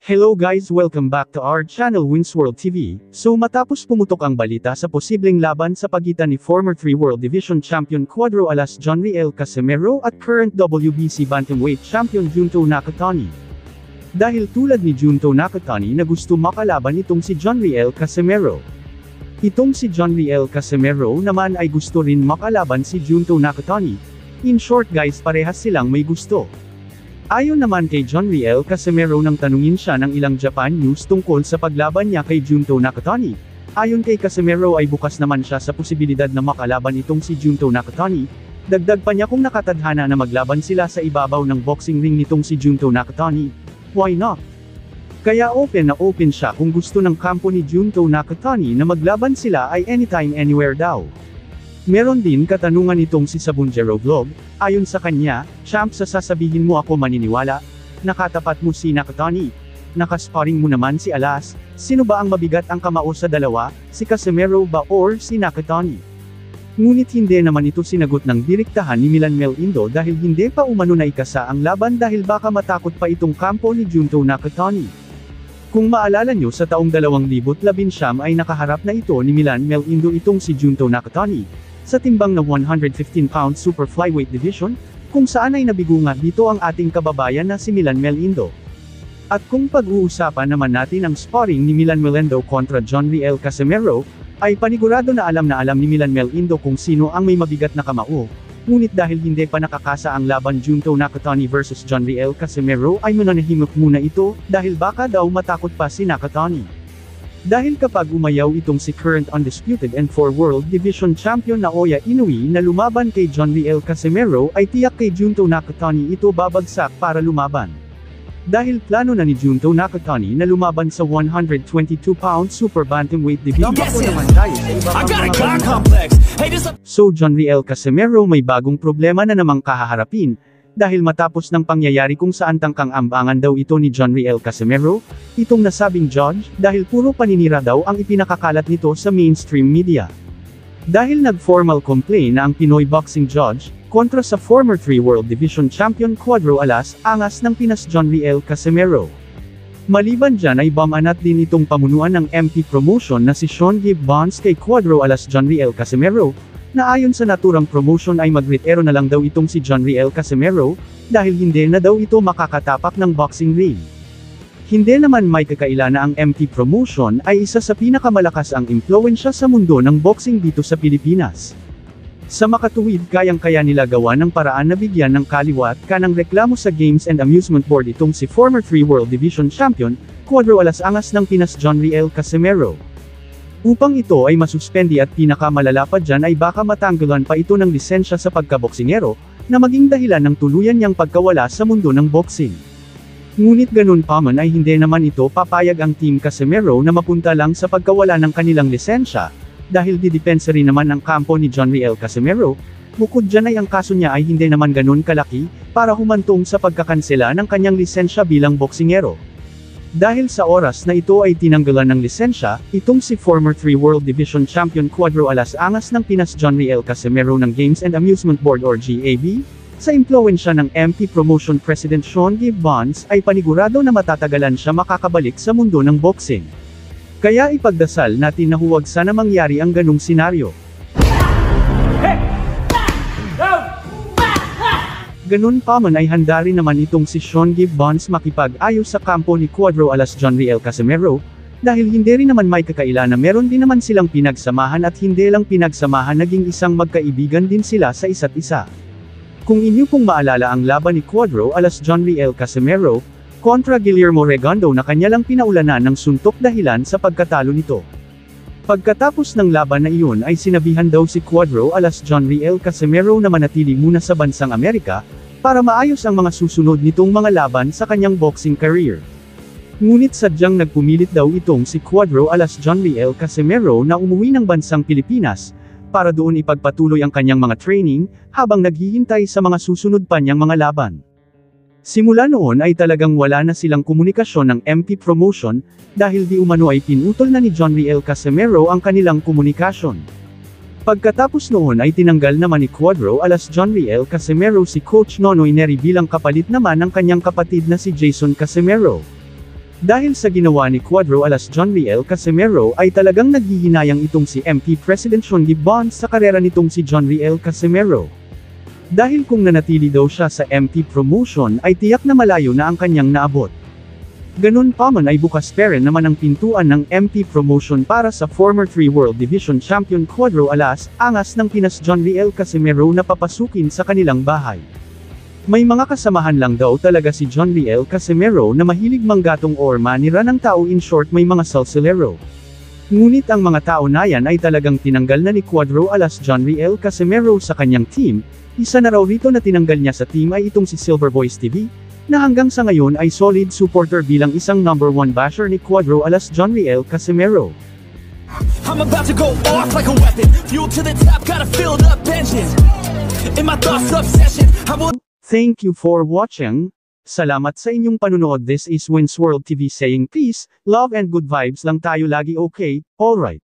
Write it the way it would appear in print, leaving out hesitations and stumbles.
Hello guys, welcome back to our channel Winsworld TV. So matapos pumutok ang balita sa posibleng laban sa pagitan ni former 3 World Division Champion Cuadro Alas John Riel Casimero at current WBC Bantamweight Champion Junto Nakatani. Dahil tulad ni Junto Nakatani na gusto makalaban itong si John Riel Casimero. Itong si John Riel Casimero naman ay gusto rin makalaban si Junto Nakatani. In short guys, parehas silang may gusto. Ayon naman kay John Riel Casimero nang tanungin siya ng ilang Japan news tungkol sa paglaban niya kay Junto Nakatani. Ayon kay Casimero ay bukas naman siya sa posibilidad na makalaban itong si Junto Nakatani. Dagdag pa niya kung nakatadhana na maglaban sila sa ibabaw ng boxing ring nitong si Junto Nakatani. Why not? Kaya open na open siya kung gusto ng kampo ni Junto Nakatani na maglaban sila ay anytime anywhere daw. Meron din katanungan itong si Sabunjero Vlog, ayon sa kanya, champ sa sasabihin mo ako maniniwala, nakatapat mo si Nakatani, nakasparring mo naman si Alas, sino ba ang mabigat ang kamao sa dalawa, si Casimero ba or si Nakatani? Ngunit hindi naman ito sinagot ng direktahan ni Milan Mel Indo dahil hindi pa umano na ikasa ang laban dahil baka matakot pa itong kampo ni Junto Nakatani. Kung maalala nyo sa taong 2019 ay nakaharap na ito ni Milan Mel Indo itong si Junto Nakatani sa timbang na 115-pound super flyweight division, kung saan ay nabigo nga dito ang ating kababayan na si Milan Mel Indo. At kung pag-uusapan naman natin ang sparring ni Milan Mel Indo kontra John Riel Casimero, ay panigurado na alam ni Milan Mel Indo kung sino ang may mabigat na kamao. Ngunit dahil hindi pa nakakasa ang laban Junto Nakatani versus John Riel Casimero ay mananahimik muna ito, dahil baka daw matakot pa si Nakatani. Dahil kapag umayaw itong si current undisputed and 4 World Division Champion Naoya Inoue na lumaban kay John Riel Casimero ay tiyak kay Junto Nakatani ito babagsak para lumaban. Dahil plano na ni Junto Nakatani na lumaban sa 122-pound super bantamweight division. So John Riel Casimero may bagong problema na namang kahaharapin. Dahil matapos ng pangyayari kung saan tangkang ambangan daw ito ni John Riel Casimero, itong nasabing judge, dahil puro paninira daw ang ipinakakalat nito sa mainstream media. Dahil nag-formal complaint na ang Pinoy boxing judge, kontra sa former 3 World Division Champion Cuadro Alas, angas ng Pinas John Riel Casimero. Maliban dyan ay bamanat din itong pamunuan ng MP Promotion na si Sean Gibbons kay Cuadro Alas John Riel Casimero, na ayon sa naturang promotion ay mag-retiro na lang daw itong si John Riel Casimero, dahil hindi na daw ito makakatapak ng boxing ring. Hindi naman may kakaila na ang MT Promotion ay isa sa pinakamalakas ang impluwensya sa mundo ng boxing dito sa Pilipinas. Sa makatuwid kayang-kaya nila gawa ng paraan na bigyan ng kaliwat kanang reklamo sa Games and Amusement Board itong si former 3 World Division Champion, Cuadro Alas angas ng Pinas John Riel Casimero. Upang ito ay masuspendi at pinakamalala pa dyan ay baka matanggalan pa ito ng lisensya sa pagkaboksingero, na maging dahilan ng tuluyan niyang pagkawala sa mundo ng boxing. Ngunit ganun pa man ay hindi naman ito papayag ang Team Casimero na mapunta lang sa pagkawala ng kanilang lisensya, dahil didepensa rin naman ang kampo ni John Riel Casimero, bukod dyan ay ang kaso niya ay hindi naman ganun kalaki, para humantong sa pagkakansela ng kanyang lisensya bilang boksingero. Dahil sa oras na ito ay tinanggalan ng lisensya, itong si former 3 World Division Champion Cuadro Alas angas ng Pinas John Riel Casimero ng Games and Amusement Board or GAB, sa impluwensya ng MP Promotion President Sean Gibbons ay panigurado na matatagalan siya makakabalik sa mundo ng boxing. Kaya ipagdasal natin na huwag sana mangyari ang ganung senaryo. Ganun pa man ay handa rin naman itong si Sean Gibbons makipag-ayos sa kampo ni Cuadro Alas John Riel Casimero, dahil hindi rin naman may kakaila na meron din naman silang pinagsamahan at hindi lang pinagsamahan naging isang magkaibigan din sila sa isa't isa. Kung inyo pong maalala ang laban ni Cuadro Alas John Riel Casimero, kontra Guillermo Regondo na kanya lang pinaulanan ng suntok dahilan sa pagkatalo nito. Pagkatapos ng laban na iyon ay sinabihan daw si Cuadro Alas John Riel Casimero na manatili muna sa bansang Amerika, para maayos ang mga susunod nitong mga laban sa kanyang boxing career. Ngunit sadyang nagpumilit daw itong si Cuadro Alas John Riel Casimero na umuwi ng bansang Pilipinas, para doon ipagpatuloy ang kanyang mga training, habang naghihintay sa mga susunod pa niyang mga laban. Simula noon ay talagang wala na silang komunikasyon ng MP Promotion, dahil di umano ay pinutol na ni John Riel Casimero ang kanilang komunikasyon. Pagkatapos noon ay tinanggal naman ni Cuadro Alas John Riel Casimero si Coach Nonoy Neri bilang kapalit naman ng kanyang kapatid na si Jason Casimero. Dahil sa ginawa ni Cuadro alas John Riel Casimero ay talagang naghihinayang itong si MP President Sean Gibbon sa karera nitong si John Riel Casimero. Dahil kung nanatili daw siya sa MP promotion ay tiyak na malayo na ang kanyang naabot. Ganun pa man ay bukas pa rin naman ang pintuan ng MP promotion para sa former 3 World Division Champion Cuadro alas, angas ng Pinas John Riel Casimero na papasukin sa kanilang bahay. May mga kasamahan lang daw talaga si John Riel Casimero na mahilig manggatong or manira ng tao, in short may mga salsilero. Ngunit ang mga tao na yan ay talagang tinanggal na ni Cuadro alas John Riel Casimero sa kanyang team. Isa na raw rito na tinanggal niya sa team ay itong si Silver Voice TV, na hanggang sa ngayon ay solid supporter bilang isang number 1 basher ni Cuadro alas John Riel Casimero. I'm about to go off like a weapon, fuel to the top, got a filled up engine. In my thoughts obsession, I will. Thank you for watching. Salamat sa inyong panunood. This is Winsworld TV saying peace, love and good vibes lang tayo lagi, okay? Alright.